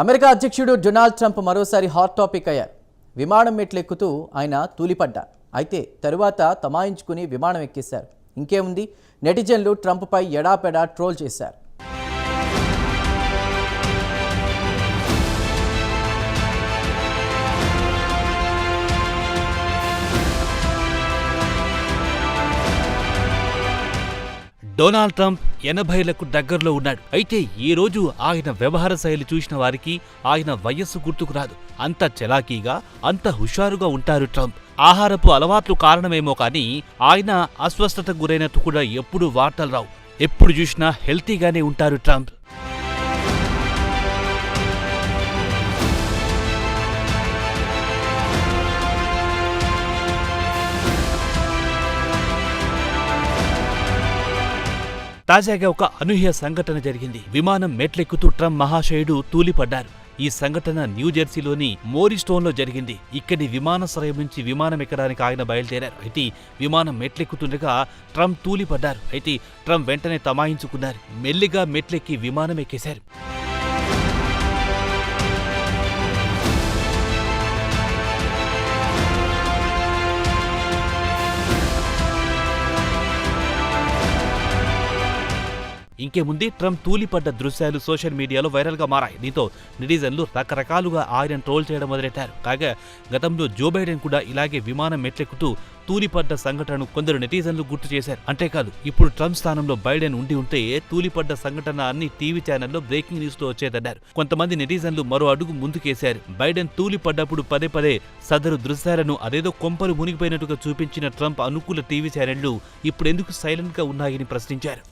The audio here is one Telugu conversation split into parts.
అమెరికా అధ్యక్షుడు డొనాల్డ్ ట్రంప్ మరోసారి హాట్ టాపిక్ అయ్యారు. విమానం మెట్లెక్కుతూ ఆయన తూలిపడ్డారు. అయితే తరువాత తమాయించుకుని విమానం ఎక్కేశారు. ఇంకేముంది, నెటిజన్లు ట్రంప్పై ఎడాపెడా ట్రోల్ చేశారు. డొనాల్డ్ ట్రంప్ 80లకు దగ్గరలో ఉన్నాడు. అయితే ఈ రోజు ఆయన వ్యవహార శైలి చూసిన వారికి ఆయన వయస్సు గుర్తుకు రాదు. అంత చలాకీగా, అంత హుషారుగా ఉంటారు ట్రంప్. ఆహారపు అలవాట్లు కారణమేమో కానీ ఆయన అస్వస్థతకు గురైనట్టు కూడా ఎప్పుడూ వార్తలు రావు. ఎప్పుడు చూసినా హెల్తీగానే ఉంటారు ట్రంప్. తాజాగా ఒక అనూహ్య సంఘటన జరిగింది. విమానం మెట్లెక్కుతూ ట్రంప్ మహాశయుడు తూలిపడ్డారు. ఈ సంఘటన న్యూజెర్సీలోని మోరిస్టోన్లో జరిగింది. ఇక్కడి విమానాశ్రయం నుంచి విమానం ఎక్కడానికి ఆయన బయలుదేరారు. అయితే విమానం మెట్లెక్కుతుండగా ట్రంప్ తూలిపడ్డారు. అయితే ట్రంప్ వెంటనే తమాయించుకున్నారు. మెల్లిగా మెట్లెక్కి విమానం ఎక్కేశారు. ఇంకేముంది, ట్రంప్ తూలిపడ్డ దృశ్యాలు సోషల్ మీడియాలో వైరల్గా మారాయి. దీంతో నెటిజన్లు రకరకాలుగా ఆయన ట్రోల్ చేయడం మొదలెట్టారు. కాగా గతంలో జో బైడెన్ కూడా ఇలాగే విమానం మెట్లెక్కుతూ తూలిపడ్డ సంఘటనను కొందరు నెటిజన్లు గుర్తు చేశారు. అంతేకాదు, ఇప్పుడు ట్రంప్ స్థానంలో బైడెన్ ఉంటే తూలిపడ్డ సంఘటన అన్ని టీవీ ఛానల్లో బ్రేకింగ్ న్యూస్ లో వచ్చేదన్నారు. కొంతమంది నెటిజన్లు మరో అడుగు ముందుకేశారు. బైడెన్ తూలిపడ్డప్పుడు పదే పదే సదరు దృశ్యాలను అదేదో కొంపలు మునిగిపోయినట్టుగా చూపించిన ట్రంప్ అనుకూల టీవీ ఛానళ్లు ఇప్పుడెందుకు సైలెంట్ గా ఉన్నాయని ప్రశ్నించారు.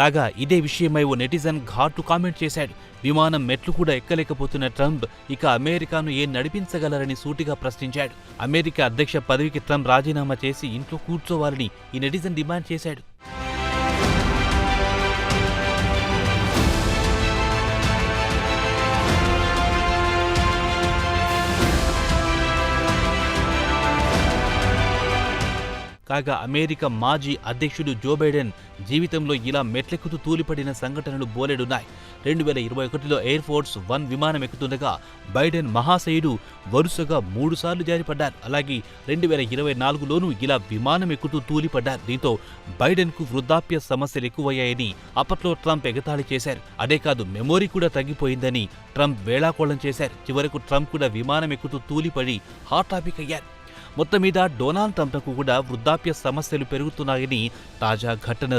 కాగా ఇదే విషయమై ఓ నెటిజన్ ఘాటు కామెంట్ చేశాడు. విమానం మెట్లు కూడా ఎక్కలేకపోతున్న ట్రంప్ ఇక అమెరికాను ఏం నడిపించగలరని సూటిగా ప్రశ్నించాడు. అమెరికా అధ్యక్ష పదవికి ట్రంప్ రాజీనామా చేసి ఇంట్లో కూర్చోవాలని ఈ నెటిజన్ డిమాండ్ చేశాడు. కాగా అమెరికా మాజీ అధ్యక్షుడు జో బైడెన్ జీవితంలో ఇలా మెట్లెక్కుతూ తూలిపడిన సంఘటనలు బోలెడున్నాయి. 2021లో ఎయిర్ ఫోర్స్ 1 విమానం ఎక్కుతుండగా బైడెన్ మహాశయుడు వరుసగా 3 సార్లు జారిపడ్డారు. అలాగే 2024లోనూ ఇలా విమానం ఎక్కుతూ తూలిపడ్డారు. దీంతో బైడెన్కు వృద్ధాప్య సమస్యలు ఎక్కువయ్యాయని అప్పట్లో ట్రంప్ ఎగతాళి చేశారు. అదే కాదు, మెమోరీ కూడా తగ్గిపోయిందని ట్రంప్ వేళాకోళం చేశారు. చివరకు ట్రంప్ కూడా విమానం ఎక్కుతూ తూలిపడి హాట్ టాపిక్ అయ్యారు. మొత్తం మీద డొనాల్డ్ ట్రంప్కు కూడా వృద్ధాప్య సమస్యలు పెరుగుతున్నాయని తాజా ఘటన